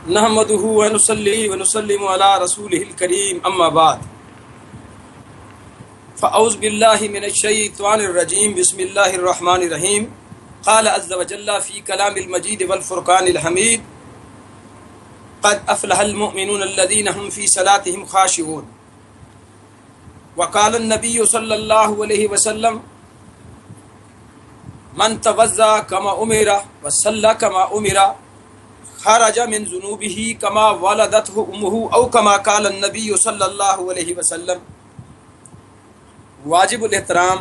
نحمدہ ونصلی ونسلم علی رسولہ الکریم اما بعد فاعوذ باللہ من الشیطان الرجیم بسم اللہ الرحمن الرحیم قال عز وجل فی کلام المجید والفرقان الحمید قد افلح المؤمنون الذین هم فی صلاتهم خاشعون وقال النبی صلی اللہ علیہ وسلم من توضأ کما امر وصلی کما امر خرج من ذنوبه کما ولدته امه او کما قال النبی صلی اللہ علیہ وسلم۔ واجب الاحترام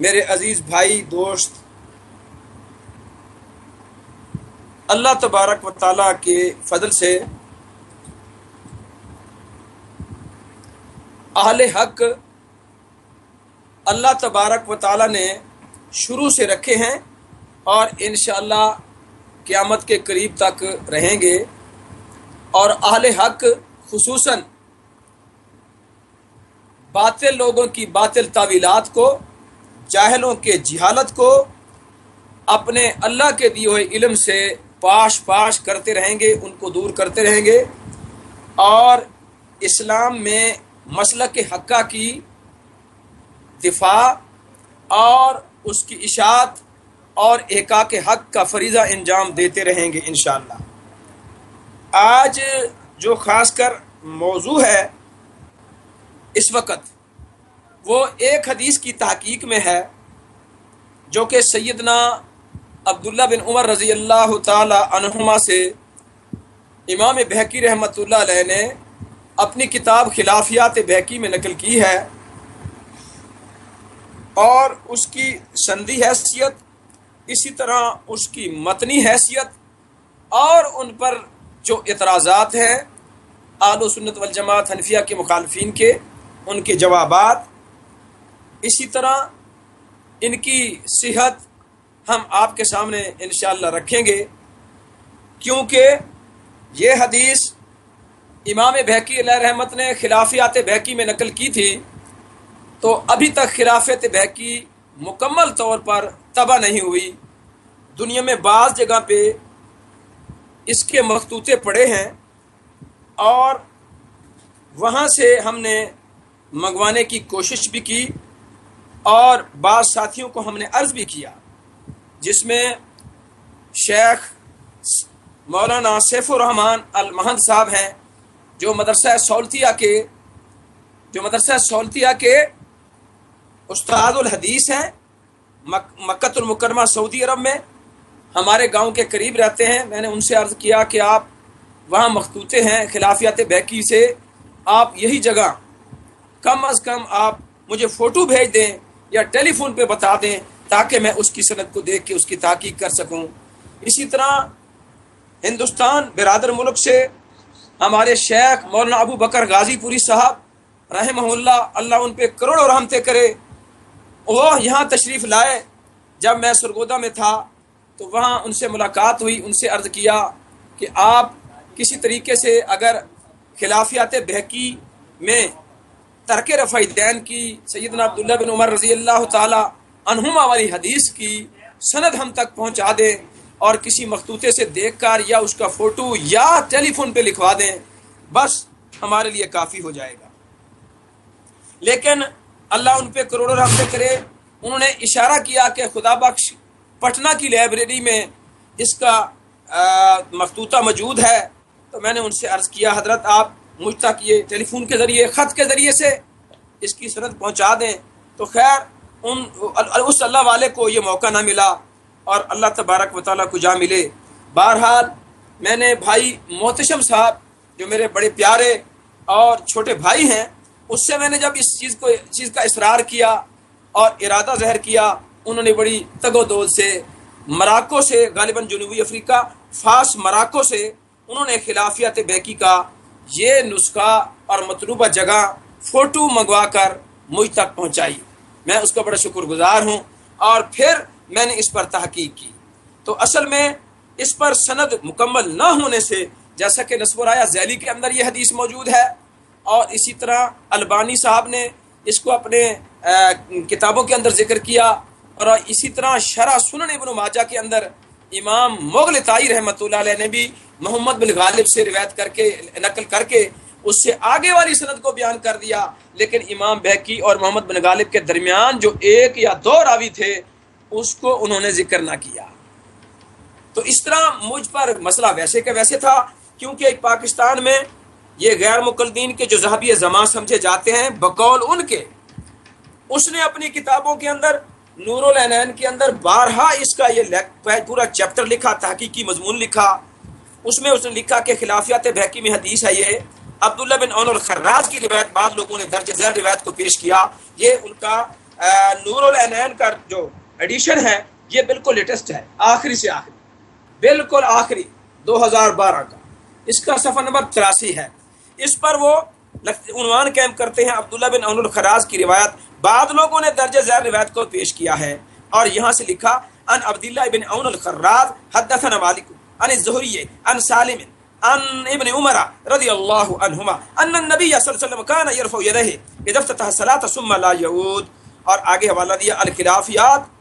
میرے عزیز بھائی دوست، اللہ تبارک و تعالیٰ کے فضل سے اہل حق اللہ تبارک و تعالیٰ نے شروع سے رکھے ہیں اور انشاءاللہ قیامت کے قریب تک رہیں گے، اور اہل حق خصوصاً باطل لوگوں کی باطل تعویلات کو، جاہلوں کے جہالت کو اپنے اللہ کے دیے ہوئے علم سے پاش پاش کرتے رہیں گے، ان کو دور کرتے رہیں گے، اور اسلام میں مسلک حقہ کی دفاع اور اس کی اشاعت اور احقاق حق کا فریضہ انجام دیتے رہیں گے انشاءاللہ۔ آج جو خاص کر موضوع ہے اس وقت، وہ ایک حدیث کی تحقیق میں ہے جو کہ سیدنا عبداللہ بن عمر رضی اللہ تعالی عنہما سے امام بہقی رحمۃ اللہ علیہ نے اپنی کتاب خلافیات بہقی میں نقل کی ہے، اور اس کی سندی حیثیت، اسی طرح اس کی متنی حیثیت، اور ان پر جو اعتراضات ہیں اہل سنت والجماعت حنفیہ کے مخالفین کے، ان کے جوابات، اسی طرح ان کی صحت ہم آپ کے سامنے انشاءاللہ رکھیں گے، کیونکہ یہ حدیث امام بہقی علیہ رحمت نے خلافیات بہقی میں نقل کی تھی، تو ابھی تک خلافت بہقی مکمل طور پر تباہ نہیں ہوئی۔ دنیا میں بعض جگہ پہ اس کے مخطوطے پڑے ہیں، اور وہاں سے ہم نے منگوانے کی کوشش بھی کی، اور بعض ساتھیوں کو ہم نے عرض بھی کیا، جس میں شیخ مولانا سیف الرحمن المہند صاحب ہیں، جو مدرسہ سولتیہ کے استاد الحدیث ہیں، مکہ المکرمہ سعودی عرب میں ہمارے گاؤں کے قریب رہتے ہیں۔ میں نے ان سے عرض کیا کہ آپ وہاں مخطوطے ہیں خلافیات بہقی سے، آپ یہی جگہ کم از کم آپ مجھے فوٹو بھیج دیں یا ٹیلی فون پہ بتا دیں، تاکہ میں اس کی سند کو دیکھ کے اس کی تحقیق کر سکوں۔ اسی طرح ہندوستان برادر ملک سے ہمارے شیخ مولانا ابو بکر غازی پوری صاحب رحمہ اللہ، اللہ ان پہ کروڑوں رحمتیں کرے، وہ یہاں تشریف لائے۔ جب میں سرگودا میں تھا تو وہاں ان سے ملاقات ہوئی، ان سے عرض کیا کہ آپ کسی طریقے سے اگر خلافیات بہقی میں ترک رفع دین کی سیدنا عبداللہ بن عمر رضی اللہ تعالی عنہما والی حدیث کی سند ہم تک پہنچا دیں، اور کسی مخطوطے سے دیکھ کر یا اس کا فوٹو یا ٹیلی فون پہ لکھوا دیں، بس ہمارے لیے کافی ہو جائے گا۔ لیکن اللہ ان پہ کروڑوں رحمتیں کرے، انہوں نے اشارہ کیا کہ خدا بخش پٹنہ کی لائبریری میں اس کا مخطوطہ موجود ہے۔ تو میں نے ان سے عرض کیا، حضرت آپ مجھ تک یہ ٹیلی فون کے ذریعے، خط کے ذریعے سے اس کی سند پہنچا دیں۔ تو خیر اس اللہ والے کو یہ موقع نہ ملا، اور اللہ تبارک و تعالیٰ کو جا ملے۔ بہرحال میں نے بھائی محتشم صاحب جو میرے بڑے پیارے اور چھوٹے بھائی ہیں، اس سے میں نے جب اس چیز کا اصرار کیا اور ارادہ ظاہر کیا، انہوں نے بڑی تگ و دو سے مراکو سے، غالباً جنوبی افریقہ فاس مراکو سے، انہوں نے خلافیات بہقی کا یہ نسخہ اور مطلوبہ جگہ فوٹو منگوا کر مجھ تک پہنچائی۔ میں اس کا بڑا شکر گزار ہوں، اور پھر میں نے اس پر تحقیق کی۔ تو اصل میں اس پر سند مکمل نہ ہونے سے، جیسا کہ نسب الرایا ذیلی کے اندر یہ حدیث موجود ہے، اور اسی طرح البانی صاحب نے اس کو اپنے کتابوں کے اندر ذکر کیا، اور اسی طرح شرح سنن ابن ماجہ کے اندر امام مغلطائی رحمۃ اللہ علیہ نے بھی محمد بن غالب سے روایت کر کے نقل کر کے اس سے آگے والی سند کو بیان کر دیا، لیکن امام بہقی اور محمد بن غالب کے درمیان جو ایک یا دو راوی تھے اس کو انہوں نے ذکر نہ کیا۔ تو اس طرح مجھ پر مسئلہ ویسے کہ ویسے تھا، کیونکہ پاکستان میں یہ غیر مقلدین کے جو ذہبی زمان سمجھے جاتے ہیں بقول ان کے، اس نے اپنی کتابوں کے اندر نور العینین کے اندر بارہا اس کا یہ پورا چیپٹر لکھا، تحقیقی مضمون لکھا، اس میں اس نے لکھا کہ خلافیات بہقی میں حدیث ہے یہ عبداللہ بن عون الخراج کی روایت، بعض لوگوں نے درج ذیل روایت کو پیش کیا، یہ ان کا نور العینین کا جو ایڈیشن ہے یہ بالکل لیٹسٹ ہے، آخری سے آخری، بالکل آخری 2012 کا، اس کا صفحہ نمبر 83 ہے۔ اس پر وہ عنوان قائم کرتے ہیں عبداللہ بن عون الخراج کی روایت، بعض لوگوں نے درج ذیل روایت کو پیش کیا ہے، اور یہاں سے لکھا ان عبداللہ بن عون الخراج حدثنا مالک عن الزہری عن سالم عن ابن عمر رضی اللہ عنہما ان النبی صلی اللہ علیہ وسلم کان یرفع یدیہ اذا افتتح الصلاۃ ثم لا یعود، اور آگے حوالہ دیا الخلافیات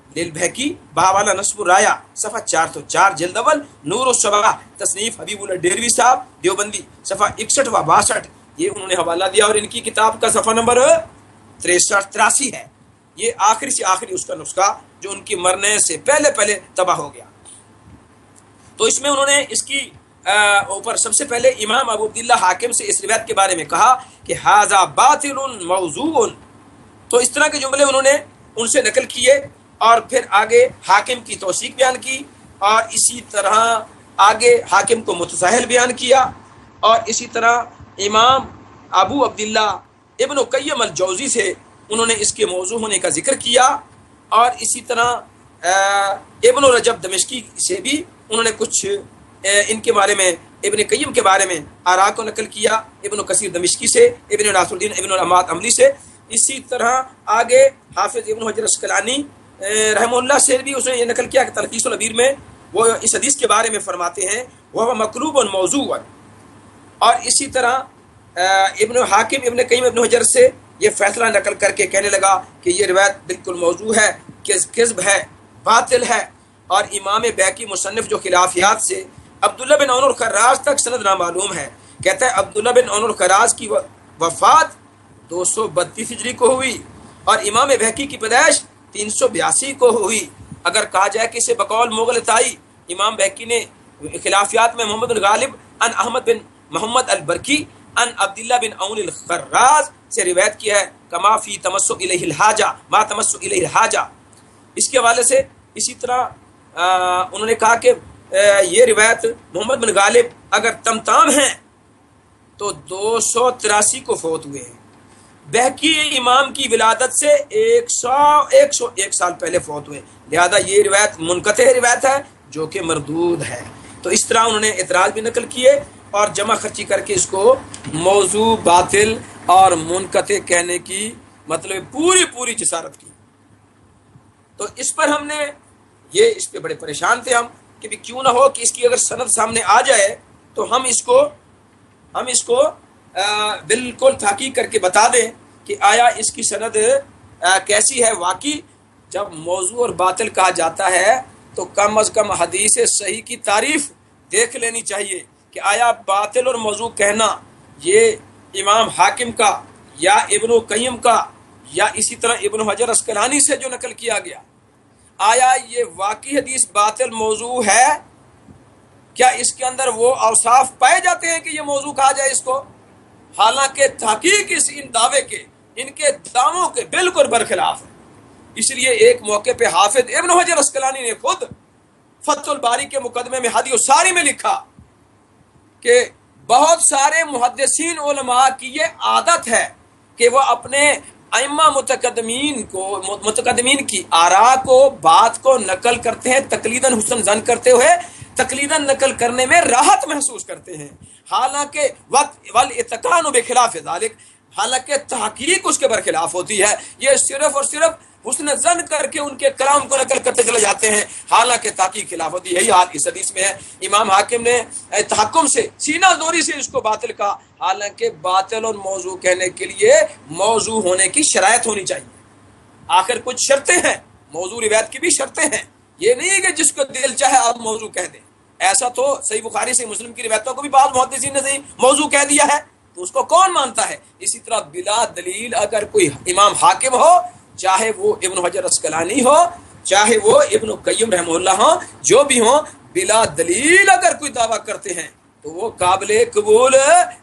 للبہقی بحوالہ نصب الرایا صفحہ 404 جلد اول نور الشبہ تصنیف حبیب اللہ ڈیروی صاحب دیوبندی صفحہ 61 و 62، یہ انہوں نے حوالہ دیا، اور ان کی کتاب کا صفحہ نمبر 83 ہے۔ یہ آخری سے آخری اس کا نسخہ جو ان کی مرنے سے پہلے تباہ ہو گیا۔ تو اس میں انہوں نے اس کی اوپر سب سے پہلے امام ابو عبداللہ حاکم سے اس روایت کے بارے میں کہا کہ ھذا باطل موضوع، تو اس طرح کے جملے انہوں نے ان سے نقل کیے، اور پھر آگے حاکم کی توثیق بیان کی، اور اسی طرح آگے حاکم کو متساہل بیان کیا، اور اسی طرح امام ابو عبداللہ ابن قیم الجوزی سے انہوں نے اس کے موضوع ہونے کا ذکر کیا، اور اسی طرح ابن رجب دمشقی سے بھی انہوں نے کچھ ان کے بارے میں، ابن قیم کے بارے میں آراء کو نقل کیا، ابن کثیر دمشقی سے، ابن ناصر الدین ابن العماد عملی سے، اسی طرح آگے حافظ ابن حجر اسقلانی رحمہ اللہ سے بھی اس نے یہ نقل کیا کہ تلخیص العبیر میں وہ اس حدیث کے بارے میں فرماتے ہیں وہ مقلوب موضوع، اور اسی طرح ابن حاکم ابن قیم ابن حجر سے یہ فیصلہ نقل کر کے کہنے لگا کہ یہ روایت بالکل موضوع ہے، کذب ہے، باطل ہے، اور امام بہقی مصنف جو خلافیات سے عبداللہ بن عون الخراج تک سند نامعلوم ہے، کہتا ہے عبداللہ بن عون الخراج کی وفات 232 ہجری کو ہوئی، اور امام بہقی کی پیدائش 382 کو ہوئی۔ اگر کہا جائے کہ اسے بقول مغلطائی امام بہقی نے خلافیات میں محمد بن غالب ان احمد بن محمد البرکی ان عبداللہ بن عون الخراج سے روایت کیا ہے کما فی تمسک الیہ الحاجہ ما تمسک الیہ الحاجہ، اس کے حوالے سے اسی طرح انہوں نے کہا کہ یہ روایت محمد بن غالب اگر تمتام ہیں تو 283 کو فوت ہوئے ہیں، بہقی امام کی ولادت سے 101 سال پہلے فوت ہوئے، لہذا یہ روایت منقطع روایت ہے جو کہ مردود ہے۔ تو اس طرح انہوں نے اعتراض بھی نقل کیے اور جمع خرچی کر کے اس کو موضوع، باطل اور منقطع کہنے کی مطلب پوری جسارت کی۔ تو اس پر ہم نے اس پہ بڑے پریشان تھے ہم کہ بھی کیوں نہ ہو کہ اس کی اگر سند سامنے آ جائے تو ہم اس کو بالکل تحقیق کر کے بتا دیں کہ آیا اس کی سند کیسی ہے۔ واقعی جب موضوع اور باطل کہا جاتا ہے تو کم از کم حدیث صحیح کی تعریف دیکھ لینی چاہیے کہ آیا باطل اور موضوع کہنا یہ امام حاکم کا یا ابن قیم کا یا اسی طرح ابن حجر اسقلانی سے جو نقل کیا گیا، آیا یہ واقعی حدیث باطل موضوع ہے؟ کیا اس کے اندر وہ اوصاف پائے جاتے ہیں کہ یہ موضوع کہا جائے اس کو؟ حالانکہ تحقیق ان دعوے کے، ان کے دعووں کے بالکل برخلاف ہے۔ اس لیے ایک موقع پہ حافظ ابن حجر اسقلانی نے خود فتح الباری کے مقدمے میں حدیث الساری میں لکھا کہ بہت سارے محدثین علماء کی یہ عادت ہے کہ وہ اپنے ائمہ متقدمین کی آراء کو، بات کو نقل کرتے ہیں، تقلیداً حسن ظن کرتے ہوئے تقلیداً نقل کرنے میں راحت محسوس کرتے ہیں، حالانکہ والاتقان بخلاف ذالک، حالانکہ تحقیق اس کے برخلاف ہوتی ہے۔ یہ صرف اور صرف حسن ظن کر کے ان کے کلام کو نقل کرتے چلے جاتے ہیں، حالانکہ تحقیق خلاف ہوتی ہے۔ یہی حال اس حدیث میں ہے۔ امام حاکم نے تحکم سے، سینہ زوری سے اس کو باطل کہا، حالانکہ باطل اور موضوع کہنے کے لیے موضوع ہونے کی شرائط ہونی چاہیے۔ آخر کچھ شرطیں ہیں، موضوع روایت کی بھی شرطیں ہیں، یہ نہیں ہے کہ جس کو دل چاہے آپ موضوع کہہ دیں۔ ایسا تو صحیح بخاری سے مسلم کی روایتوں کو بھی بعض محدثین نے صحیح موضوع کہہ دیا ہے، تو اس کو کون مانتا ہے؟ اسی طرح بلا دلیل اگر کوئی امام حاکم ہو، چاہے وہ ابن حجر اسقلانی ہو، چاہے وہ ابن قیم رحمہ اللہ ہو، جو بھی ہوں، بلا دلیل اگر کوئی دعویٰ کرتے ہیں تو وہ قابل قبول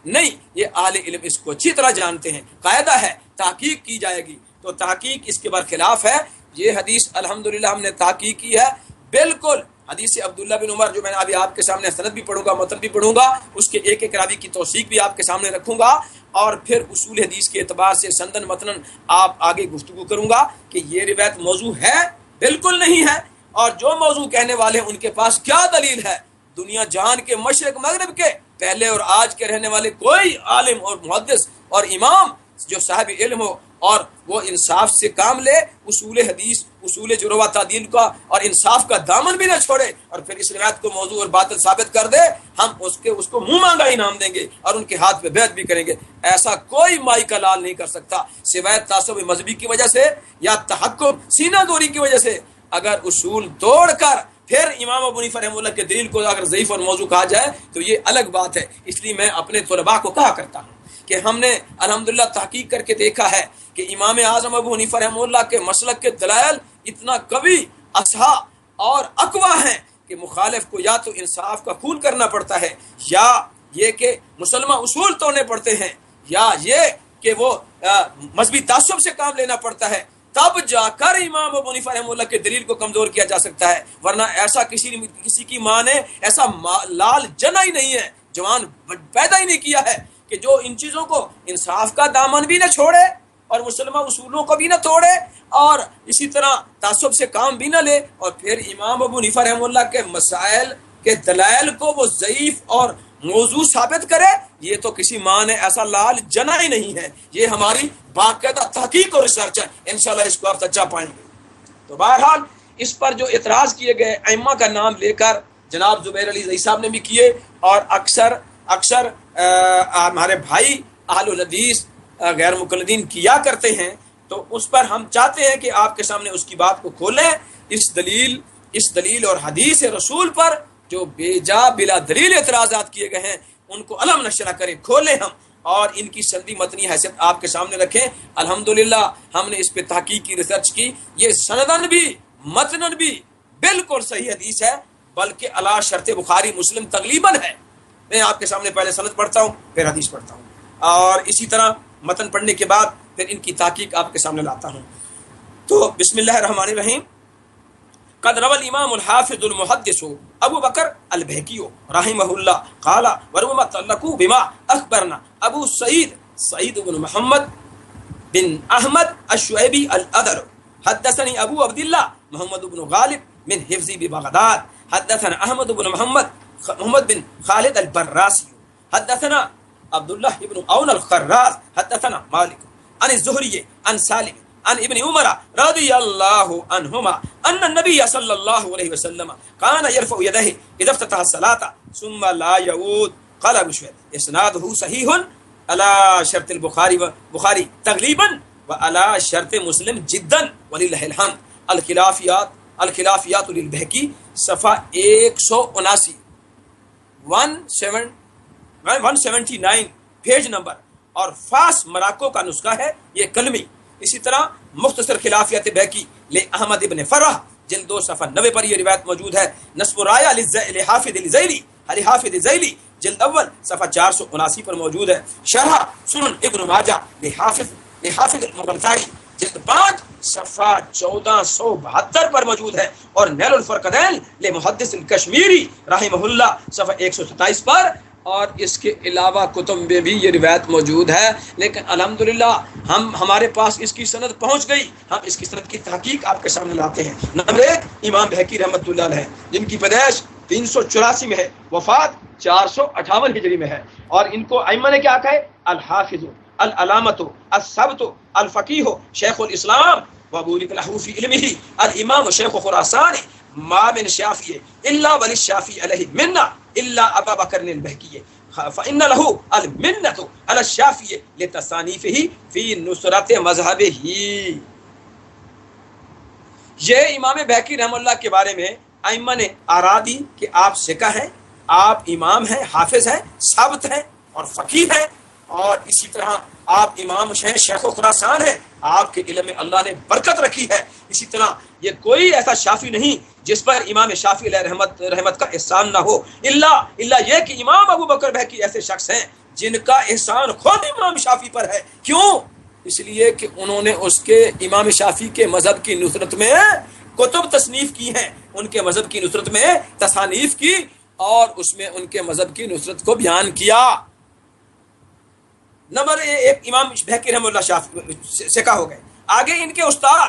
نہیں۔ یہ اہل علم اس کو اچھی طرح جانتے ہیں، قاعدہ ہے تحقیق کی جائے گی، تو تحقیق اس کے برخلاف ہے۔ یہ حدیث الحمدللہ ہم نے تحقیق کی ہے، بالکل حدیث عبداللہ بن عمر، جو میں نے ابھی آپ کے سامنے سند بھی پڑھوں گا، متن بھی پڑھوں گا، اس کے ایک ایک راوی کی توثیق بھی آپ کے سامنے رکھوں گا، اور پھر اصول حدیث کے اعتبار سے سندن متنن آپ آگے گفتگو کروں گا کہ یہ روایت موضوع ہے، بالکل نہیں ہے، اور جو موضوع کہنے والے ان کے پاس کیا دلیل ہے؟ دنیا جہان کے مشرق مغرب کے پہلے اور آج کے رہنے والے کوئی عالم اور محدث اور امام جو صاحب علم ہو اور وہ انصاف سے کام لے، اصول حدیث، اصول جرح و تعدیل کا اور انصاف کا دامن بھی نہ چھوڑے، اور پھر اس روایت کو موضوع اور باطل ثابت کر دے، ہم اس کو منہ مانگا انعام دیں گے اور ان کے ہاتھ پہ بیعت بھی کریں گے۔ ایسا کوئی مائی کا لال نہیں کر سکتا سوائے تعصب مذہبی کی وجہ سے یا تحکم سینہ دوری کی وجہ سے۔ اگر اصول توڑ کر پھر امام ابو حنیفہ رحمہ اللہ کے دلیل کو اگر ضعیف اور موضوع کہا جائے تو یہ الگ بات ہے۔ اس لیے میں اپنے طلباء کو کہا کرتا ہوں کہ ہم نے الحمدللہ تحقیق کر کے دیکھا ہے کہ امام اعظم ابو حنیفہ رحمہ اللہ کے مسلک کے دلائل اتنا قوی، اصحا اور اقوی ہیں کہ مخالف کو یا تو انصاف کا خون کرنا پڑتا ہے، یا یہ کہ مسلمہ اصول توڑنے پڑتے ہیں، یا یہ کہ وہ مذہبی تعصب سے کام لینا پڑتا ہے، تب جا کر امام ابو حنیفہ رحمہ اللہ کے دلیل کو کمزور کیا جا سکتا ہے۔ ورنہ ایسا کسی کی ماں نے ایسا لال جنا ہی نہیں ہے، جوان پیدا ہی نہیں کیا ہے کہ جو ان چیزوں کو انصاف کا دامن بھی نہ چھوڑے اور مسلمہ اصولوں کو بھی نہ توڑے اور اسی طرح تعصب سے کام بھی نہ لے، اور پھر امام ابو حنیفہ رحمہ اللہ کے مسائل کے دلائل کو وہ ضعیف اور موضوع ثابت کرے۔ یہ تو کسی ماں نے ایسا لال جنا ہی نہیں ہے، یہ ہماری باقاعدہ تحقیق اور ریسرچ ہے، انشاءاللہ اس کو آپ سچا پائیں گے۔ تو بہرحال اس پر جو اعتراض کیے گئے ائمہ کا نام لے کر جناب زبیر علی زئی صاحب نے بھی کیے، اور اکثر ہمارے بھائی اہل الحدیث غیر مقلدین کیا کرتے ہیں، تو اس پر ہم چاہتے ہیں کہ آپ کے سامنے اس کی بات کو کھولیں۔ اس دلیل اور حدیث رسول پر جو بے جا بلا دلیل اعتراضات کیے گئے ہیں ان کو علم نشرہ کریں، کھولیں ہم، اور ان کی سندی متنی حیثیت آپ کے سامنے رکھیں۔ الحمدللہ ہم نے اس پہ تحقیق کی، ریسرچ کی، یہ سندن بھی متنن بھی بالکل صحیح حدیث ہے، بلکہ علی شرط بخاری مسلم تقریباً ہے۔ میں آپ کے سامنے پہلے سند پڑھتا ہوں، پھر حدیث پڑھتا ہوں، اور اسی طرح متن پڑھنے کے بعد پھر ان کی تحقیق آپ کے سامنے لاتا ہوں۔ تو بسم اللہ الرحمن الرحیم۔ قد روى الامام الحافظ المحدث ابو بکر البہقی رحمہ اللہ قال وربما تعلقوا بما اخبرنا ابو سعید بن محمد بن احمد الشعیبی الادر حدثني ابو عبد الله محمد بن غالب من حفظی ببغداد حدثنا احمد بن محمد بن خالد البراسي حدثنا عبد الله بن عون الخراز حدثنا مالك عن الزهري عن سالم عن ابن عمر رضی اللہ عنہما ان النبی صلی اللہ علیہ وسلم کان یرفع یدہ اذا افتتح الصلاة ثم لا يعود قال ابو شعیب اسنادہ صحیح علی شرط البخاری تغلیبا وعلی شرط مسلم جدا وللہ الحمد۔ الخلافیات للبہقی صفحہ 179 پیج نمبر، اور فاس مراکو کا نسخہ ہے یہ کلمی۔ اسی طرح مختصر خلافیات بہقی لے احمد ابن فرح جلد 2 صفحہ 90 پر یہ روایت موجود ہے۔ نصب الرایا لحافظ الزیلی جلد اول صفحہ 479 پر موجود ہے۔ شرح سنن ابن ماجہ لحافظ المغلطائی جلد 5 صفحہ 1472 پر موجود ہے، اور نیل الفرقدین لمحدث الکشمیری رحمہ اللہ صفحہ 127 پر، اور اس کے علاوہ کتب میں بھی یہ روایت موجود ہے، لیکن الحمدللہ ہمارے پاس اس کی سند پہنچ گئی، ہم اس کی سند کی تحقیق آپ کے سامنے لاتے ہیں۔ نمبر 1 امام بہقی رحمۃ اللہ علیہ، جن کی پیدائش 384 میں ہے، وفات 458 ہجری میں ہے، اور ان کو ائمہ نے کیا کہا ہے؟ الحافظ، العلامۃ، الثبت، الفقیہ، شیخ الاسلام وابورک له فی علمہ، الامام شیخ خراسان، ما من شافعی الا ولی الشافعی علیہ منا الا ابا بکر البہقی فإن له المنۃ علی الشافعی لتصانیفہ فی نصرت مذہبہ۔ یہ امام بہقی رحمہ اللہ کے بارے میں ائمہ نے آرا دی کہ آپ ثقہ ہیں، آپ امام ہیں، حافظ ہیں، ثابت ہیں اور فقیہ ہیں، اور اسی طرح آپ امام ہیں، شیخ و خراسان ہیں، آپ کے علم میں اللہ نے برکت رکھی ہے۔ اسی طرح یہ کوئی ایسا شافی نہیں جس پر امام شافعی علیہ رحمت کا احسان نہ ہو، الا یہ کہ امام ابو بکر بہقی ایسے شخص ہیں جن کا احسان خود امام شافعی پر ہے۔ کیوں؟ اس لیے کہ انہوں نے اس کے امام شافعی کے مذہب کی نصرت میں کتب تصنیف کی ہیں، ان کے مذہب کی نصرت میں تصانیف کی، اور اس میں ان کے مذہب کی نصرت کو بیان کیا۔ نمبر ایک امام بہقی رحمہ اللہ شافعی ثقہ ہو گئے۔ آگے ان کے استاد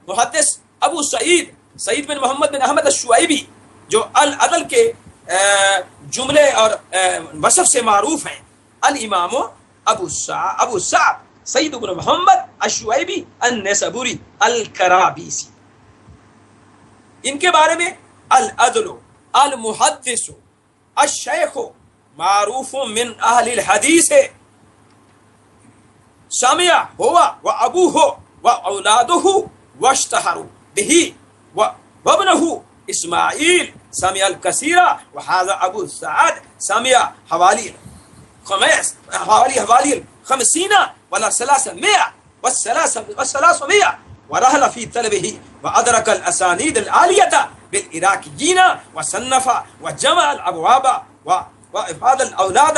محدث ابو سعید بن محمد بن احمد الشعیبی، جو العدل کے جملے اور وصف سے معروف ہیں، الامام ابو سعد سعید بن محمد الشعیبی النیسابوری الکرابیسی، ان کے بارے میں العدل المحدث الشیخ معروف من اہل الحدیث سمع ہوا و ابوہ و اولادہ واشتہروا بہ وابنہ اسماعیل سمع الکثیر وہذا ابو سعد سمع حوالی الخمسین ولا ثلاثمائہ والثلاثمائہ ورحل فی طلبہ وادرک الاسانید العالیہ بالعراقیین وصنف وجمع الابواب وافاد الاولاد۔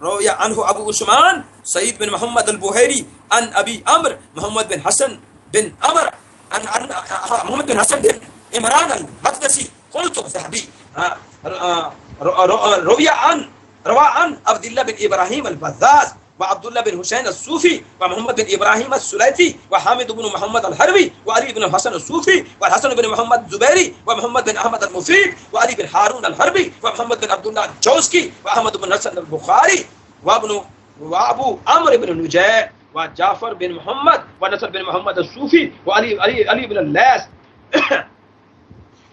روی عنہ ابو عثمان سعید بن محمد البحیری عن ابی عمرو محمد بن حسن بن عمر محمد بن حسن بن عمران المقدسی قلت ذهبی روی عن عبد الله بن ابراہیم البزاز وعبد الله بن حسین الصوفی ومحمد بن ابراہیم السلیتی وحامد بن محمد الحروی وعلی بن حسن الصوفی والحسن بن محمد الزبیری ومحمد بن احمد المفید وعلی بن ہارون الحربی ومحمد بن عبداللہ الجوزکی واحمد بن حسن البخاری وابو عمرو بن نجیع وجعفر بن محمد ونصر بن محمد الصوفی وعلی بن اللیث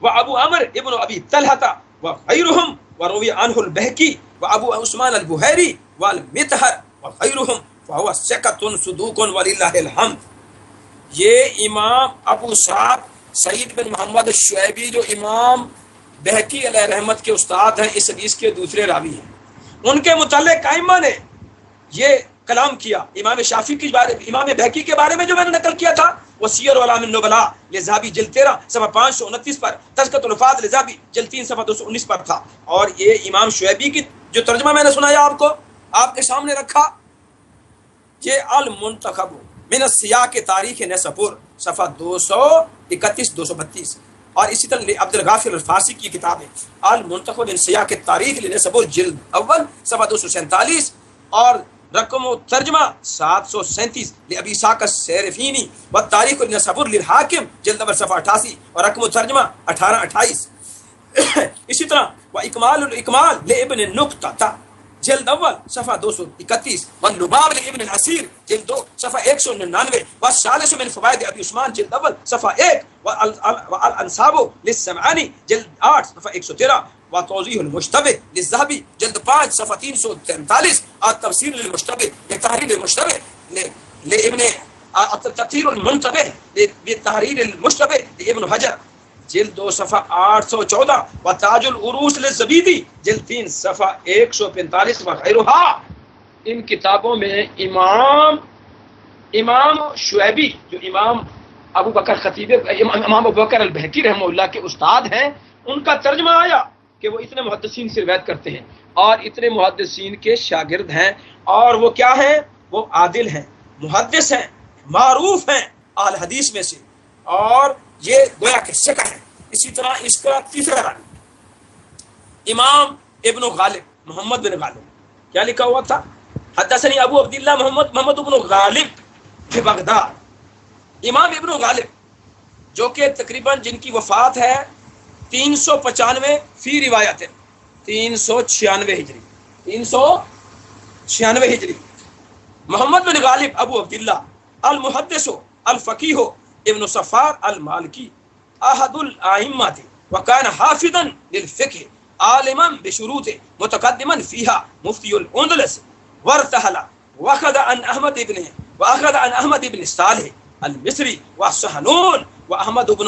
وابو عمرو ابن ابی طلحہ وغیرهم وروی عنہ البہقی وابو عثمان البحیری والمطہر وغیرهم فهو ثقة صدوق وللہ الحمد۔ یہ امام ابو سعد سعید بن محمد الشعیبی جو امام بہقی علیہ رحمت کے استاد ہیں، اس حدیث کے دوسرے راوی ہیں۔ ان کے متعلق ائمہ نے یہ کلام کیا امام شافعی کے بارے میں، امام بہقی کے بارے میں جو میں نے نقل کیا تھا، وہ سیر اعلام النبلاء لذہبی جلد 13 صفحہ 529 پر، تذکرۃ الحفاظ لذہبی جلد 3 صفحہ 219 پر تھا۔ اور یہ امام شعیبی کی جو ترجمہ میں نے سنایا آپ کو، آپ کے سامنے رکھا، یہ المنتخب من السیاق تاریخ نیساپور صفحہ 231 232، اور اسی طرح عبد الغافر الفارسی کی کتاب ہے المنتخب من سیاق تاریخ نیساپور جلد اول صفحہ 247، اور رقم و ترجمہ 737 لابی اسحاق السیرفینی والتاریخ النیسابور للحاکم جلد اول صفحہ 88، اور رقم و ترجمہ 1828۔ اسی طرح واکمال الاکمال لابن النکتہ جلد اول صفحہ 231، واللباب لابن الاسیر جلد 2 صفحہ 199، والثالث من فوائد ابی عثمان جلد اول صفحہ 1، والانساب للسمعانی جلد 8 صفحہ 113، وتوضیح المشتبہ للذهبی جلد 5 صفحہ 343، اور تفسیر للمشتبہ لتحریر المشتبہ لابن تفسیر المنتبہ لتحریر المشتبہ لابن حجر جلد 2 صفحہ 814، وتاج العروس للزبیدی جلد 3 صفحہ 145 وغیرہ۔ ان کتابوں میں امام شعیبی جو امام ابو بکر خطیب امام ابو بکر البہقی رحمہ اللہ کے استاد ہیں، ان کا ترجمہ آیا کہ وہ اتنے محدثین سے روایت کرتے ہیں اور اتنے محدثین کے شاگرد ہیں، اور وہ کیا ہیں؟ وہ عادل ہیں، محدث ہیں، معروف ہیں اہل حدیث میں سے، اور یہ گویا کہ ثقہ ہے۔ اسی طرح اس کا تیسرا راوی امام ابن غالب محمد بن غالب، کیا لکھا ہوا تھا؟ حدثنی ابو عبداللہ محمد بن غالب فی بغداد۔ امام ابن غالب جو کہ تقریباً جن کی وفات ہے 395 فی روایت 396 ہجری 396 ہجری، محمد بن غالب ابو عبداللہ المحدث الفقیہ ابن صفار المالکی احد الائمہ وکان حافظا للفقہ عالما بشروط متقدما فیہا مفتی الاندلس وارتحل واخذ عن احمد ابن صالح المصری وسحنون واحمد بن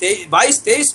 22-23,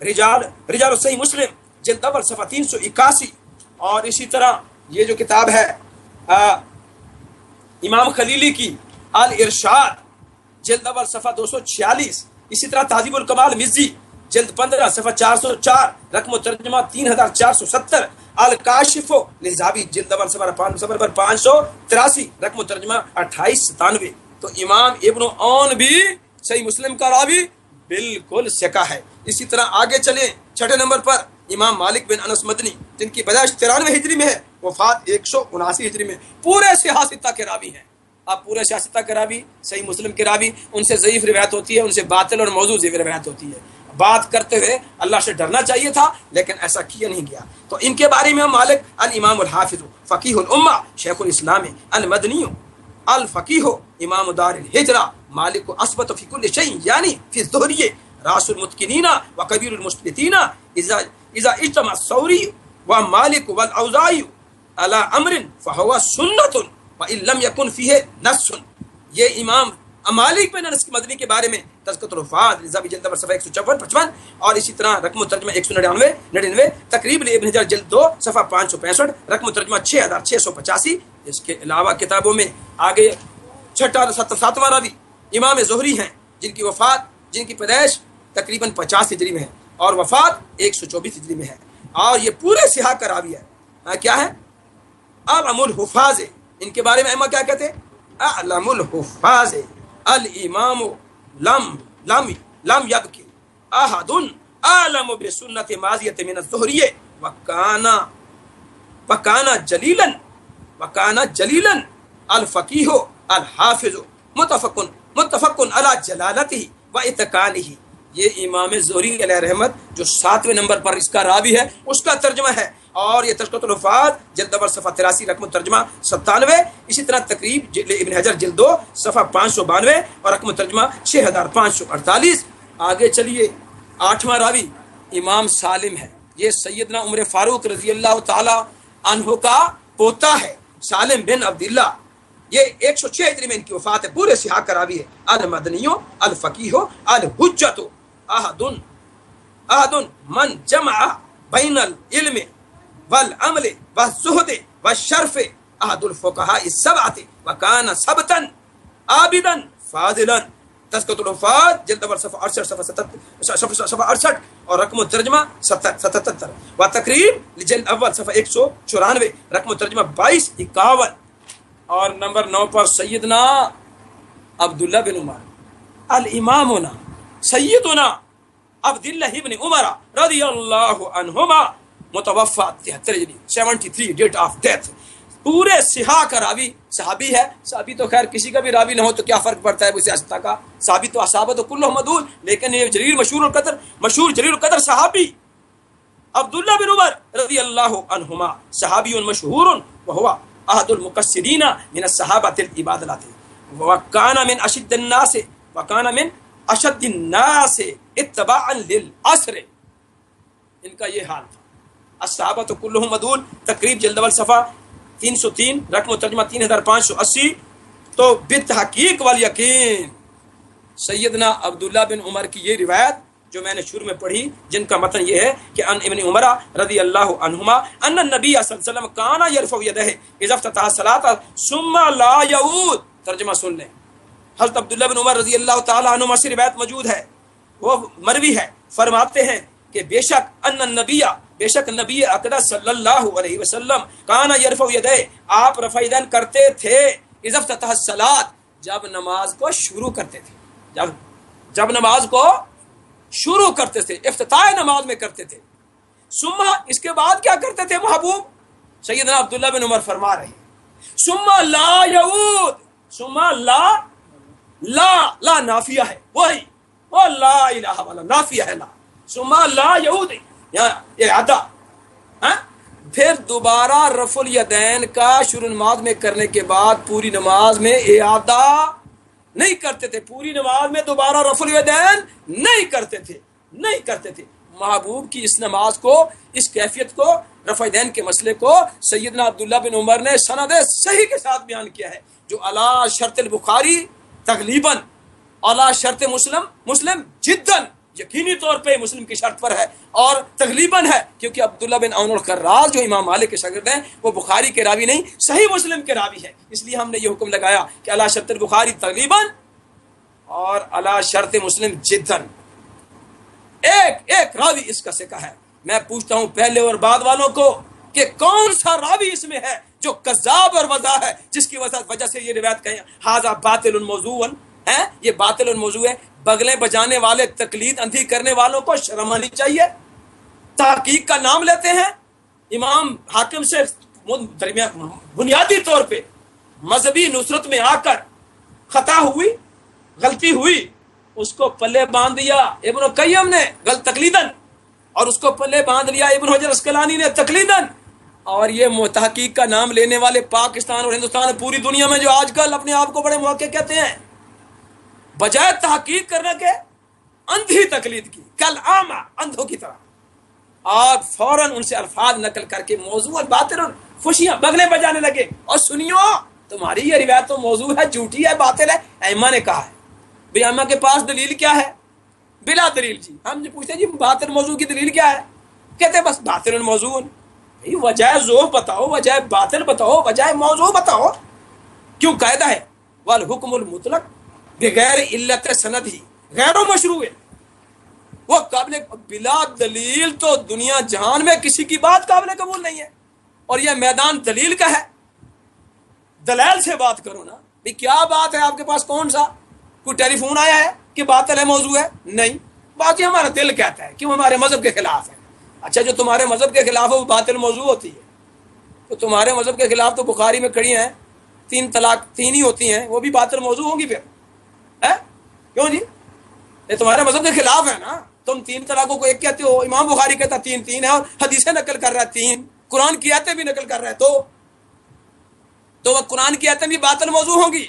رجال صحیح مسلم جلد اول صفحہ 381. اور اسی طرح یہ جو کتاب ہے امام خلیلی کی الارشاد جلد اول صفحہ 246. اسی طرح تہذیب الکمال مزی جلد 15 صفحہ 404 رقم و ترجمہ 3470. الکاشف للذہبی جلد اول صفحہ 583 رقم و ترجمہ 2897. تو امام ابن اون بھی صحیح مسلم کا راوی بالکل ثقہ ہے. اسی طرح آگے چلیں چھٹے نمبر پر امام مالک بن انس مدنی جن کی پیدائش 93 ہجری میں ہے، وفات 179 ہجری میں، پورے سیاستہ کے راوی ہیں. اب پورے سیاستہ کے راوی صحیح مسلم کے راوی، ان سے ضعیف روایت ہوتی ہے، ان سے باطل اور موضوع روایت ہوتی ہے. بات کرتے ہوئے اللہ سے ڈرنا چاہیے تھا لیکن ایسا کیا نہیں گیا. تو ان کے بارے میں مالک الامام الحافظ فقیہ الامہ شیخ الاسلام المدنی الفقیہ امام دار الہجرہ مالک اثبت فی کل شیء یعنی فی الظہریہ راس المتقنین و کبیر المثبتین اذا اجتمع الثوری و مالک والاوزاعی علی امر فهو سنۃ وان لم يكن فیہ نص. یہ امام مالک بن انس مدنی کے بارے میں تذکرۃ الرفات ذبی جلد صفحہ 154-55 اور اسی طرح رقم ترجمہ 199 تقریب ابن حجر جلد 2 صفحہ 565 رقم ترجمہ 6685. اس کے علاوہ کتابوں میں آگے چھٹا ساتواں راوی امام زہری ہیں جن کی پیدائش تقریباً 50 ہجری میں ہے اور وفات 124 ہجری میں ہے، اور یہ پورے صحاح کا راوی ہے. کیا ہے؟ اعلم الحفاظ. ان کے بارے میں ائمہ کیا کہتے ہیں؟ اعلم الحفاظ الامام لم یبکی احد اعلم بسنت ماضیۃ من الظہریہ وکانا جلیلا الفقیہ الحافظ متفق علی جلالتہ و اتقانہ. یہ امام زہری علیہ رحمت جو 7ویں نمبر پر اس کا راوی ہے اس کا ترجمہ ہے، اور یہ تذکرۃ الرفات جلد اول صفحہ 83 رقم ترجمہ 97. اسی طرح تقریب ابن حجر جلد 2 صفحہ 592 اور رقم ترجمہ 6548. آگے چلیے 8واں راوی امام سالم ہے. یہ سیدنا عمر فاروق رضی اللہ تعالی عنہ کا پوتا ہے، سالم بن عبداللہ. یہ 106 ہجری میں ان کی وفات ہے، پورے صحاح کا راوی ہے. المدنیو الفقیہ الحجۃ احد من جمع بین العلم والعمل والزہد والشرف احد الفقہاء السبعۃ وکان ثبتا عابدا فاضلا. تذکرۃ الوفات جلد اول صفحہ 68 اور رقم ترجمہ 77 و تقریب جلد اول صفحہ 194 رقم ترجمہ 2251. اور نمبر 9 پر سیدنا عبداللہ بن عمر الامامنا سیدنا عبداللہ ابن عمر رضی اللہ عنہما متوفى 73 ڈیٹ آف ڈیتھ. پورے صحاح کا راوی صحابی ہے. صحابی تو خیر کسی کا بھی راوی نہ ہو تو کیا فرق پڑتا ہے وہ سیاستہ کا. صحابی تو اصحابہ تو کلہم مدعون، لیکن یہ مشہور جلیل القدر صحابی عبداللہ بن عمر رضی اللہ عنہما صحابی مشہور وہو احد المقصرین من الصحابۃ العبادلات وکان من اشد الناس اتباعا للعصر. ان کا یہ حال تھا. الصحابہ تو کلہم مدعون تقریب جلد اول صفحہ 303 رقم ترجمہ 3580. تو بالتحقیق والیقین سیدنا عبداللہ بن عمر کی یہ روایت جو میں نے شروع میں پڑھی جن کا متن یہ ہے کہ ان ابن عمر رضی اللہ عنہما ان النبی صلی اللہ علیہ وسلم کانا یرفع یدہ اذا افتتح الصلاۃ ثم لا یعود. ترجمہ سن لیں. حضرت عبداللہ بن عمر رضی اللہ تعالی عنہما سے روایت موجود ہے، وہ مروی ہے، فرماتے ہیں کہ بے شک نبی اقدس صلی اللہ علیہ وسلم کانا یرفع یدہ آپ رفع یدین کرتے تھے اذا افتتح الصلاۃ جب نماز کو شروع کرتے تھے، جب نماز کو شروع کرتے تھے، افتتاح نماز میں کرتے تھے. ثم اس کے بعد کیا کرتے تھے محبوب؟ سیدنا عبداللہ بن عمر فرما رہے ہیں ثم لا یعود. ثم لا نافیہ ہے، وہی وہ لا الہ والا نافیہ ہے لا. ثم لا یعود یہ اعادہ. پھر دوبارہ رفع الیدین کا شروع نماز میں کرنے کے بعد پوری نماز میں اعادہ نہیں کرتے تھے، پوری نماز میں دوبارہ رفع الیدین نہیں کرتے تھے. محبوب کی اس نماز کو، اس کیفیت کو، رفع الیدین کے مسئلے کو سیدنا عبداللہ بن عمر نے سند صحیح کے ساتھ بیان کیا ہے، جو علی شرط البخاری تغلیباً، علی شرط مسلم جداً یقینی طور پہ مسلم کی شرط پر ہے اور تغلیباً ہے، کیونکہ عبداللہ بن عون القراز جو امام مالک کے شاگرد ہیں وہ بخاری کے راوی نہیں، صحیح مسلم کے راوی ہے، اس لیے ہم نے یہ حکم لگایا کہ علی شرط البخاری تغلیباً اور علی شرط مسلم جداً، ایک ایک راوی اس کا سکہ ہے۔ میں پوچھتا ہوں پہلے اور بعد والوں کو کہ کون سا راوی اس میں ہے جو کذاب اور وضاح ہے، جس کی وجہ سے یہ روایت کہیں ھذا باطل موضوع ہے، یہ باطل موضوع ہے۔ بغلیں بجانے والے، تقلید اندھی کرنے والوں کو شرم آنی چاہیے۔ تحقیق کا نام لیتے ہیں، امام حاکم سے بنیادی طور پہ مذہبی نصرت میں آ کر خطا ہوئی، غلطی ہوئی، اس کو پلے باندھ دیا ابن القیم نے غلط تقلیداً، اور اس کو پلے باندھ لیا ابن حجر اسقلانی نے تقلیداً، اور یہ تحقیق کا نام لینے والے پاکستان اور ہندوستان پوری دنیا میں جو آج کل اپنے آپ کو بڑے محقق کہتے ہیں، بجائے تحقیق کرنے کے اندھی تقلید کی، کل عامہ اندھوں کی طرح، اور فوراً ان سے الفاظ نقل کر کے موضوع باطل اور خوشیاں بغلیں بجانے لگے۔ اور سنیو، تمہاری یہ روایت تو موضوع ہے، جھوٹی ہے، باطل ہے، ائمہ نے کہا ہے۔ بھئی ائمہ کے پاس دلیل کیا ہے؟ بلا دلیل جی، ہم جو پوچھتے ہیں جی باطل موضوع کی دلیل کیا ہے، کہتے ہیں بس باطل موضوع۔ بھئی وجہ ذوف بتاؤ، وجہ باطل بتاؤ، وجہ موضوع بتاؤ، کیوں قاعدہ ہے والحکم المطلق بغیر علت سند ہی غیر و مشروع ہے، وہ قابل بلا دلیل تو دنیا جہان میں کسی کی بات قابل قبول نہیں ہے، اور یہ میدان دلیل کا ہے، دلائل سے بات کرو نا۔ بھئی کیا بات ہے آپ کے پاس، کون سا کوئی ٹیلی فون آیا ہے کہ باطل ہے موضوع ہے؟ نہیں، باقی ہمارا دل کہتا ہے کہ وہ ہمارے مذہب کے خلاف ہے۔ اچھا، جو تمہارے مذہب کے خلاف ہے وہ باطل موضوع ہوتی ہے، تو تمہارے مذہب کے خلاف تو بخاری میں کھڑی ہیں 3 طلاق 3 ہی ہوتی ہیں، وہ بھی باطل موضوع ہوں گی پھر، ہے کیوں جی؟ یہ تمہارے مذہب کے خلاف ہے نا، تم 3 طلاقوں کو ایک کہتے ہو، امام بخاری کہتا 3 ہے، اور حدیثیں نقل کر رہا ہے 3، قرآن کی آیتیں بھی نقل کر رہا ہے، تو وہ قرآن کی آیتیں بھی باطل موضوع ہوں گی،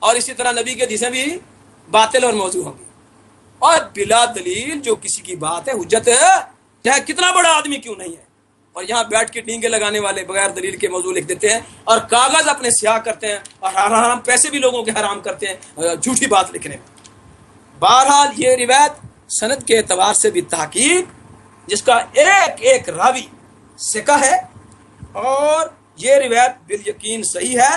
اور اسی طرح نبی کی حدیثیں بھی باطل اور موضوع ہوں گی۔ اور بلا دلیل جو کسی کی بات ہے حجت ہے، چاہے کتنا بڑا آدمی کیوں نہیں ہے، اور یہاں بیٹھ کے ڈینگے لگانے والے بغیر دلیل کے موضوع لکھ دیتے ہیں، اور کاغذ اپنے سیاہ کرتے ہیں، اور حرام پیسے بھی لوگوں کے حرام کرتے ہیں جھوٹی بات لکھنے میں۔ بہرحال یہ روایت سند کے اعتبار سے بھی تحقیق، جس کا ایک ایک راوی ثقہ ہے، اور یہ روایت بالیقین صحیح ہے،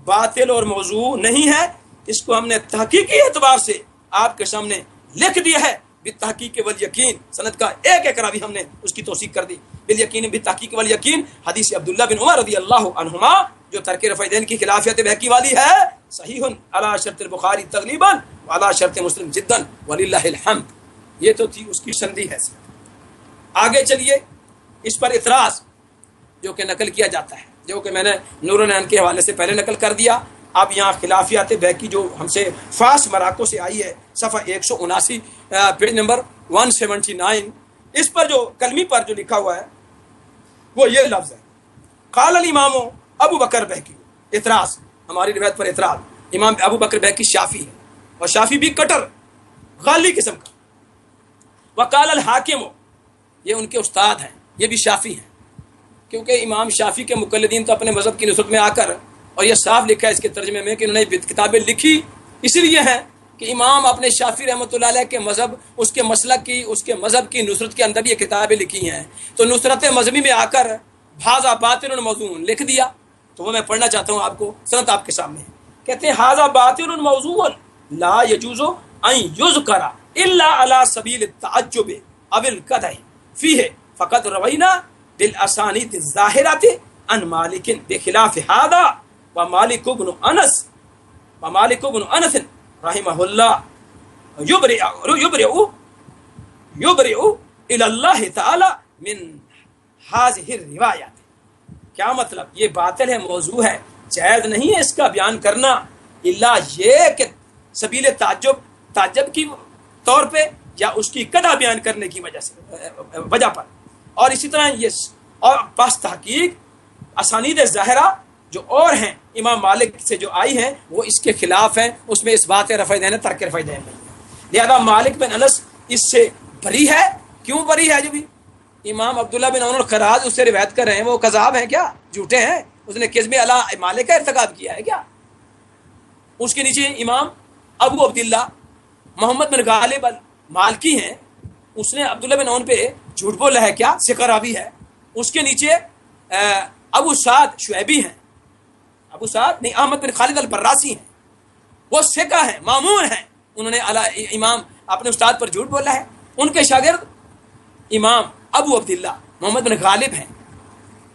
باطل اور موضوع نہیں ہے، اس کو ہم نے تحقیقی اعتبار سے آپ کے سامنے لکھ دیا ہے، بالتحقیق والیقین، سند کا ایک ایک راوی ہم نے اس کی توثیق کر دی، بالیقین بالتحقیق والیقین، حدیث عبداللہ بن عمر رضی اللہ عنہما جو ترک رفع دین کی خلافیت بہقی والی ہے، صحیح علی شرط البخاری تغلیباً وعلی شرط مسلم جداً وللہ الحمد۔ یہ تو تھی اس کی سندی حیثیت۔ آگے چلیے، اس پر اعتراض جو کہ نقل کیا جاتا ہے، جو کہ میں نے نور العین کے حوالے سے پہلے نقل کر دیا، اب یہاں خلافیات بہقی جو ہم سے فاس مراکو سے آئی ہے، صفحہ 179 پیج نمبر 179، اس پر جو کلمی پر جو لکھا ہوا ہے وہ یہ لفظ ہے، قال الامام ابو بکر بہقی۔ اعتراض، ہماری روایت پر اعتراض، امام ابو بکر بہقی شافی ہے، اور شافی بھی کٹر غالی قسم کا، وقال الحاکم، یہ ان کے استاد ہیں، یہ بھی شافی ہیں، کیونکہ امام شافی کے مقلدین تو اپنے مذہب کی نصرت میں آ کر، اور یہ صاف لکھا ہے اس کے ترجمے میں کہ انہوں نے کتابیں لکھی اس لیے ہیں کہ امام اپنے شافی رحمۃ اللہ علیہ کے مذہب، اس کے مسلک کی، اس کے مذہب کی نصرت کے اندر یہ کتابیں لکھی ہیں، تو نصرت مذہبی میں آ کر ھذا باطل موضوع لکھ دیا، تو وہ میں پڑھنا چاہتا ہوں آپ کو، سند آپ کے سامنے ہے۔ کہتے ہیں ھذا باطل موضوع لا يجوز ان يذكر الا على سبيل التعجب او القدح فيه فقد روينا بالاسانید الظاہرۃ عن مالک بخلاف هذا ومالک بن انس رحمہ اللہ یبرئ الى اللہ تعالی من هذه الروایات۔ کیا مطلب؟ یہ باطل ہے، موضوع ہے، جائز نہیں ہے اس کا بیان کرنا، الا یہ کہ سبیل تعجب کی طور پہ یا اس کی قدح بیان کرنے کی وجہ پر، اور اسی طرح یہ اور پس تحقیق اسانید ظاہرہ جو اور ہیں امام مالک سے جو آئی ہیں وہ اس کے خلاف ہیں، اس میں اس بات رفع دین ترک رفع دین نہیں، لہذا مالک بن انس اس سے بری ہے۔ کیوں بری ہے؟ جو بھی امام عبداللہ بن عون الخراج اس سے روایت کر رہے ہیں وہ کذاب ہیں کیا؟ جھوٹے ہیں؟ اس نے کذب علی مالک کا ارتکاب کیا ہے کیا؟ اس کے نیچے امام ابو عبداللہ محمد بن غالب مالکی ہیں، اس نے عبداللہ بن عون پہ جھوٹ بولا ہے، کیا ثقہ راوی ہے. اس کے نیچے ابو سعد شعیبی ہیں، ابو سعد نہیں، احمد بن خالد البراسی ہیں، وہ ثقہ ہیں، مامون ہیں، انہوں نے امام اپنے استاد پر جھوٹ بولا ہے. ان کے شاگرد امام ابو عبداللہ محمد بن غالب ہیں،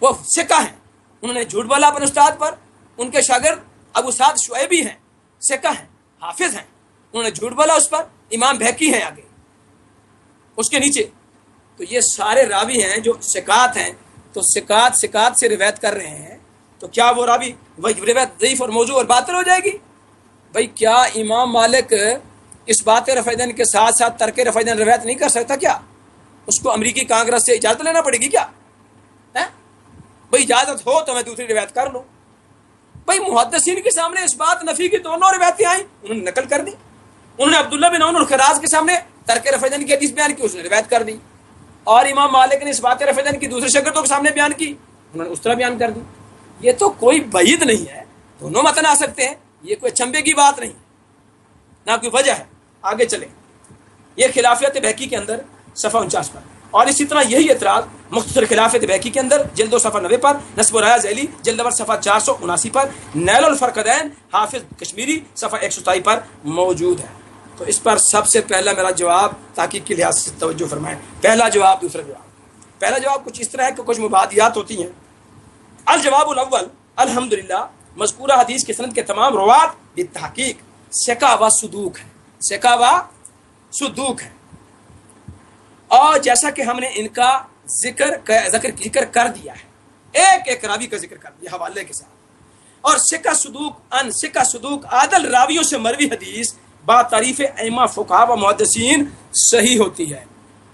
وہ ثقہ ہیں، انہوں نے جھوٹ بولا اپنے استاد پر. ان کے شاگرد ابو سعد شعیبی ہیں، ثقہ ہیں، حافظ ہیں، انہوں نے جھوٹ بولا اس پر. امام بہقی ہیں آگے اس کے نیچے. تو یہ سارے راوی ہیں جو ثقات ہیں. تو ثقات سے روایت کر رہے ہیں، تو کیا وہ راوی وہی روایت ضعیف اور موضوع اور باطل ہو جائے گی؟ بھائی کیا امام مالک اس بات رفع دین کے ساتھ ساتھ ترک رفع دین روایت نہیں کر سکتا؟ کیا اس کو امریکی کانگریس سے اجازت لینا پڑے گی کیا؟ بھائی اجازت ہو تو میں دوسری روایت کر لوں. بھائی محدثین کے سامنے اس بات نفی کی دونوں روایتیں آئیں، انہوں نے نقل کر دی. انہوں نے عبداللہ بن عون الخراز کے سامنے ترک رفع دین کی حدیث بیان کی، اس نے روایت کر دی. اور امام مالک نے اس بات رفع دین کی دوسرے شاگردوں کے سامنے بیان کی، انہوں نے اس طرح بیان کر دی. یہ تو کوئی بعید نہیں ہے، دونوں متن آ سکتے ہیں، یہ کوئی چمبے کی بات نہیں، نہ کوئی وجہ ہے. آگے چلیں. یہ خلافیت بہقی کے اندر صفحہ 49 پر، اور اسی طرح یہی اعتراض مختصر خلافت بہقی کے اندر جلد 2 صفحہ 90 پر، نصب و رایا ذیلی جلد نمبر صفحہ 479 پر، نیل الفرقدین حافظ کشمیری صفحہ 127 پر موجود ہے. تو اس پر سب سے پہلا میرا جواب تحقیق کے لحاظ سے توجہ فرمائیں. پہلا جواب، دوسرا جواب. پہلا جواب کچھ اس طرح ہے کہ کچھ مبادیات ہوتی ہیں. الجواب الاول، الحمدللہ مذکورہ حدیث کی سند کے تمام روات بالتحقیق ثقہ و صدوق ہے، ثقہ و صدوق ہے. اور جیسا کہ ہم نے ان کا ذکر کر دیا ہے، ایک ایک راوی کا ذکر کر دیا حوالے کے ساتھ. اور ثقہ صدوق عادل راویوں سے مروی حدیث با تعریف ائمہ فقہا و محدثین صحیح ہوتی ہے.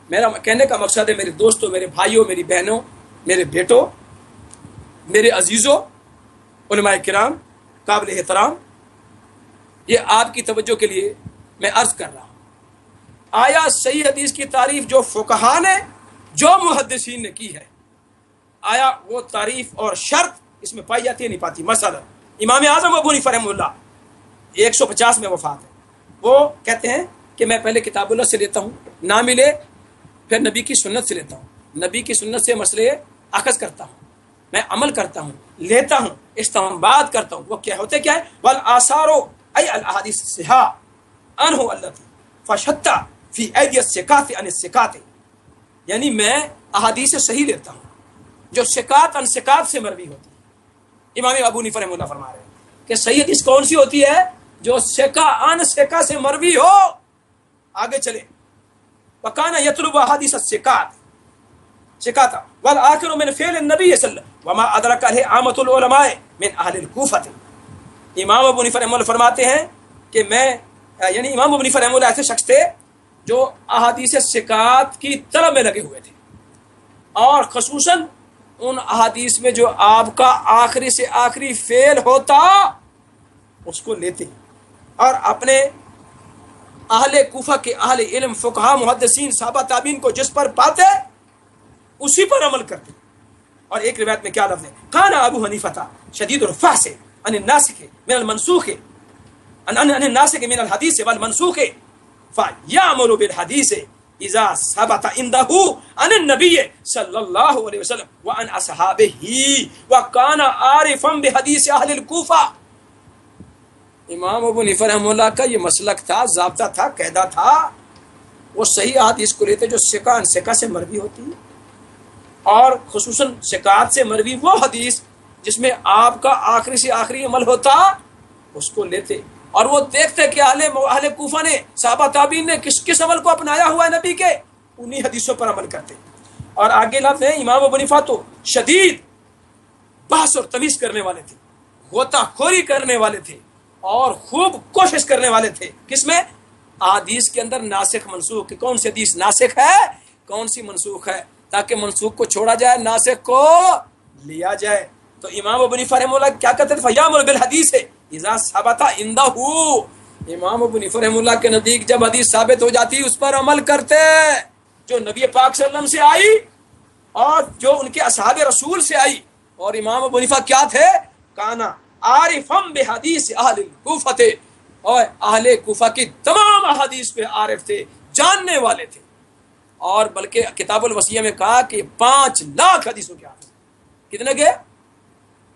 میرا کہنے کا مقصد ہے میرے دوستوں، میرے بھائیوں، میری بہنوں، میرے بیٹوں، میرے عزیزوں، علماء کرام قابل احترام، یہ آپ کی توجہ کے لیے میں عرض کر رہا ہوں. آیا صحیح حدیث کی تعریف جو فقہا نے، جو محدثین نے کی ہے، آیا وہ تعریف اور شرط اس میں پائی جاتی ہے نہیں پاتی؟ مثلا امام اعظم ابو حنیفہ رحمہ اللہ 150 میں وفات ہے، وہ کہتے ہیں کہ میں پہلے کتاب اللہ سے لیتا ہوں، نہ ملے پھر نبی کی سنت سے لیتا ہوں، نبی کی سنت سے مسئلے اخذ کرتا ہوں، میں عمل کرتا ہوں، لیتا ہوں، استنباط کرتا ہوں. وہ کیا ہوتے کیا ہے؟ والآثار ای الاحادیث الصحاح عنہ التی فشتہ فی ایدی الثقات عن الثقات، یعنی میں احادیث صحیح لیتا ہوں جو ثقات عن ثقات سے مروی ہوتی ہے. امام ابو حنیفہ رحمہ اللہ فرما رہے ہیں کہ صحیح حدیث کون سی ہوتی ہے؟ جو ثقہ عن ثقہ سے مروی ہو. آگے چلیں. وکانا یطلب احادیث الثقات ثقاتا والآخر من فعل النبی صلی اللہ علیہ وسلم وما ادرک علیہ عامۃ العلماء من اہل الکوفہ. امام ابو حنیفہ رحمہ اللہ فرماتے ہیں کہ میں، یعنی امام ابو حنیفہ رحمہ اللہ ایسے شخص تھے جو احادیث ثقات کی طلب میں لگے ہوئے تھے، اور خصوصاً ان احادیث میں جو آپ کا آخری سے آخری فعل ہوتا اس کو لیتے، اور اپنے اہل کوفہ کے اہل علم فقہا محدثین صحابہ تابعین کو جس پر پاتے اسی پر عمل کرتے. اور ایک روایت میں کیا لفظ ہے؟ کان ابو حنیفہ شدید الفحص عن الناسخ من المنسوخ عن الناسخ من الحديث والمنسوخ فيعمل بالحديث اذا ثبت عنده عن النبي صلى الله عليه وسلم وعن اصحابه وكان عارفا بحديث اهل الكوفه. امام ابو حنیفہ رحمہ اللہ کا یہ مسلک تھا، ضابطہ تھا، قاعدہ تھا. وہ صحیح احادیث کو لیتے جو ثقہ عن ثقہ سے مروی ہوتی ہے، اور خصوصاً ثقات سے مروی وہ حدیث جس میں آپ کا آخری سے آخری عمل ہوتا اس کو لیتے. اور وہ دیکھتے کہ اہل کوفہ نے، صحابہ تابعین نے کس عمل کو اپنایا ہوا ہے نبی کے، انہی حدیثوں پر عمل کرتے. اور آگے لفظ ہے امام ابو حنیفہ تو شدید بحث اور تمیز کرنے والے تھے، غوطہ خوری کرنے والے تھے، اور خوب کوشش کرنے والے تھے. کس میں؟ احادیث کے اندر ناسخ منسوخ کی، کون سی حدیث ناسخ ہے، کون سی منسوخ ہے، تاکہ منسوخ کو چھوڑا جائے، ناسخ کو لیا جائے. تو امام ابو حنیفہ رحمہ اللہ کیا کہتے تھے؟ فیامر بالحدیث اذا ثبت عنده. امام ابو حنیفہ رحمہ اللہ کے نزدیک جب حدیث ثابت ہو جاتی اس پر عمل کرتے، جو نبی پاک صلی اللہ علیہ وسلم سے آئی اور جو ان کے اصحاب رسول سے آئی. اور امام ابو حنیفہ کیا تھے؟ کانا عارفم بحدیث اہل کوفہ تھے، اور اہل کوفہ کی تمام احادیث پہ عارف تھے، جاننے والے تھے، اور بلکہ کتاب الوصیہ میں کہا کہ 5 لاکھ حدیثوں کے حافظ. کتنے کے؟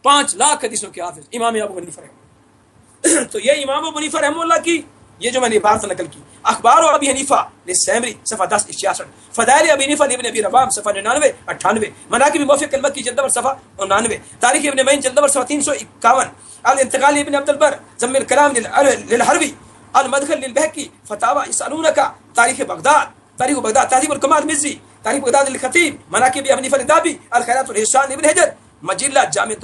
5 لاکھ حدیثوں کے حافظ امام ابو حنیفہ رحمہ. تو یہ امام ابو حنیفہ رحمہ اللہ کی یہ جو میں نے عبارت نقل کی. اخبار ابی حنیفہ للسیمری صفحہ 1066، فضائل ابی حنیفہ لابن ابی روام صفحہ 99 98، مناقب موفق المکی جلد نمبر صفحہ 99، تاریخ ابن معین جلد نمبر صفحہ 351، الانتقال ابن عبد البر ضم الکلام للحروی، المدخل للبہقی، فتاوی یسألونک، تاریخ بغداد، تہذیب الکمال مزی، تاریخ بغداد للخطیب، مناقب ابی حنیفہ للذهبی، الخیرات الحسان ابن حجر، مجلہ جامع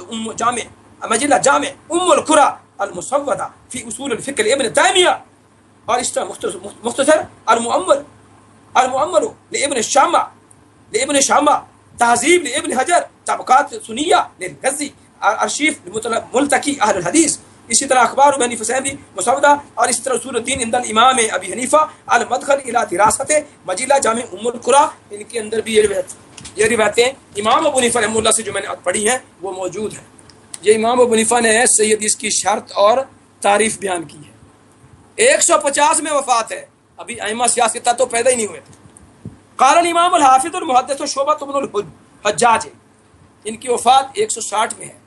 ام القرى المسودہ فی اصول الفقہ لابن تیمیہ، اور اس طرح مختصر المؤمل لابن شامہ، تہذیب لابن حجر، طبقات سنیہ للغزی، ارشیف ملتقی اہل الحدیث. اسی طرح اخبار ابی حنیفہ سیمری مسودہ، اور اس طرح اصول الدین عند الامام ابی حنیفہ، المدخل الی دراست، مجلہ جامع ام القرى، ان کے اندر بھی یہ روایتیں امام ابو حنیفہ رحمہ اللہ سے جو میں نے پڑھی ہیں وہ موجود ہیں. یہ امام ابو حنیفہ نے صحیح حدیث کی شرط اور تعریف بیان کی ہے. 150 میں وفات ہے، ابھی ائمہ سیاستہ تو پیدا ہی نہیں ہوئے تھے. قال الامام الحافظ المحدث شعبۃ بن الحجاج، ان کی وفات 160 میں ہے،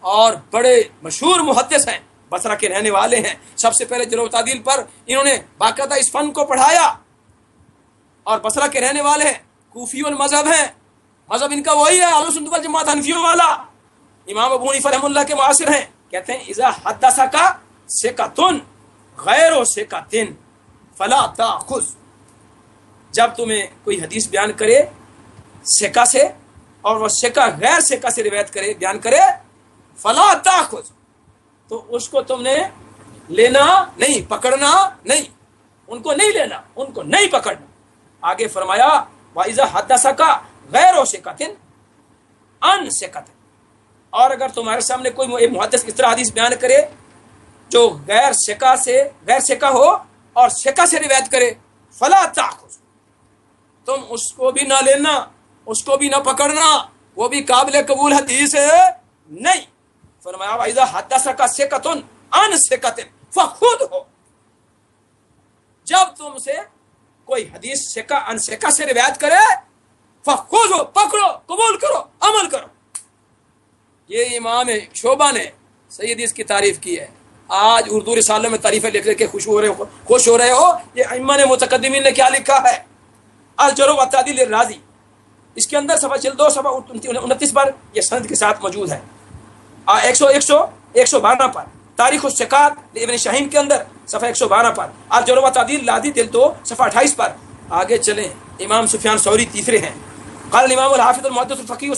اور بڑے مشہور محدث ہیں، بصرہ کے رہنے والے ہیں. سب سے پہلے جرح و تعدیل پر انہوں نے باقاعدہ اس فن کو پڑھایا، اور بصرہ کے رہنے والے ہیں، کوفی المذہب ہیں، مذہب ان کا وہی ہے اہل سنت والجماعت حنفیوں والا. امام ابو حنیفہ رحمہ اللہ کے معاصر ہیں. کہتے ہیں اذا حدثک ثقۃ غیر ثقۃ فلا تاخذ، جب تمہیں کوئی حدیث بیان کرے ثقہ سے اور وہ ثقہ غیر ثقہ سے روایت کرے بیان کرے، فلا تاخذ، تو اس کو تم نے لینا نہیں، پکڑنا نہیں، ان کو نہیں لینا، ان کو نہیں پکڑنا. آگے فرمایا وَإِذَا حَدَّثَكَ غَيْرُ ثِقَةٍ عَنْ ثِقَةٍ، اور اگر تمہارے سامنے کوئی محدث اس طرح حدیث بیان کرے جو غیر ثقہ ہو اور ثقہ سے روایت کرے، فلا تاخذ، تم اس کو بھی نہ لینا، اس کو بھی نہ پکڑنا، وہ بھی قابل قبول حدیث ہے نہیں. فرمایا وَإِذَا حَدَّثَكَ ثِقَةٌ عَنْ ثِقَةٍ فَخُذْهُ، جب تم سے کوئی حدیث ثقہ عن ثقہ سے روایت کرے، فَخُذْهُ، پکڑو، قبول کرو، عمل کرو. یہ امام شعبہ نے صحیح حدیث کی تعریف کی ہے. آج اردو رسالوں میں تعریفیں لکھ کے خوش ہو رہے ہو. یہ ائمہ نے متقدمین نے کیا لکھا ہے؟ الجرح والتعدیل للرازی، اس کے اندر صفحہ 2 صفحہ 29 پر یہ سند کے ساتھ موجود ہے. 112 پر تاریخ الثقات ابن شاہین کے اندر صفحہ 112 پر، الجرح والتعدیل لادی دل 2 صفحہ 28 پر. آگے چلیں، امام سفیان ثوری تیسرے ہیں. قال الامام الحافظ المحدث الفقیہ